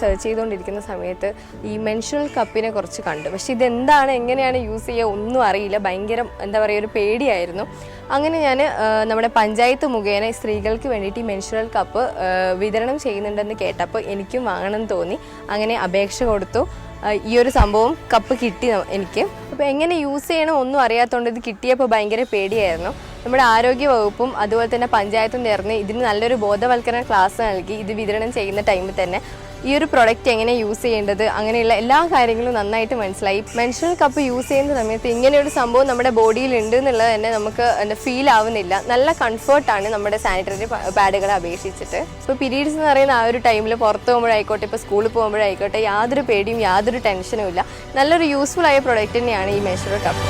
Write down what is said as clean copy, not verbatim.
Search ചെയ്തുകൊണ്ടിരിക്കുന്ന സമയത്ത് ഈ മെൻസ്ട്രുവൽ കപ്പിനെ കുറിച്ച് കണ്ടു. പക്ഷേ ഇതെന്താണ്, എങ്ങനെയാണ് യൂസ് ചെയ്യുക ഒന്നും അറിയില്ല. ഭയങ്കര എന്താ പറയുക, ഒരു പേടിയായിരുന്നു. അങ്ങനെ ഞാൻ നമ്മുടെ പഞ്ചായത്ത് മുഖേന സ്ത്രീകൾക്ക് വേണ്ടിയിട്ട് ഈ മെൻസ്ട്രുവൽ കപ്പ് വിതരണം ചെയ്യുന്നുണ്ടെന്ന് കേട്ടപ്പോൾ എനിക്കും വാങ്ങണമെന്ന് തോന്നി. അങ്ങനെ അപേക്ഷ കൊടുത്തു. ഈ ഒരു സംഭവം കപ്പ് കിട്ടി എനിക്ക്. അപ്പോൾ എങ്ങനെ യൂസ് ചെയ്യണം ഒന്നും അറിയാത്തതുകൊണ്ട് ഇത് കിട്ടിയപ്പോൾ ഭയങ്കര പേടിയായിരുന്നു. നമ്മുടെ ആരോഗ്യ വകുപ്പും അതുപോലെ തന്നെ പഞ്ചായത്തും ചേർന്ന് ഇതിന് നല്ലൊരു ബോധവൽക്കരണ ക്ലാസ് നൽകി. ഇത് വിതരണം ചെയ്യുന്ന ടൈമിൽ തന്നെ ഈ ഒരു പ്രൊഡക്റ്റ് എങ്ങനെ യൂസ് ചെയ്യേണ്ടത് അങ്ങനെയുള്ള എല്ലാ കാര്യങ്ങളും നന്നായിട്ട് മനസ്സിലായി. മെൻസ്ട്രുവൽ കപ്പ് യൂസ് ചെയ്യുന്ന സമയത്ത് ഇങ്ങനെയൊരു സംഭവം നമ്മുടെ ബോഡിയിൽ ഉണ്ട് എന്നുള്ളത് തന്നെ നമുക്ക് ഫീൽ ആവുന്നില്ല. നല്ല കംഫർട്ടാണ് നമ്മുടെ സാനിറ്ററി പാഡുകളെ അപേക്ഷിച്ചിട്ട്. ഇപ്പോൾ പീരീഡ്സ് എന്ന് പറയുന്ന ആ ഒരു ടൈമിൽ പുറത്ത് പോകുമ്പോഴായിക്കോട്ടെ, ഇപ്പോൾ സ്കൂളിൽ പോകുമ്പോഴായിക്കോട്ടെ, യാതൊരു പേടിയും യാതൊരു ടെൻഷനും ഇല്ല. നല്ലൊരു യൂസ്ഫുൾ ആയ പ്രൊഡക്റ്റ് തന്നെയാണ് ഈ മെൻസ്ട്രുവൽ കപ്പ്.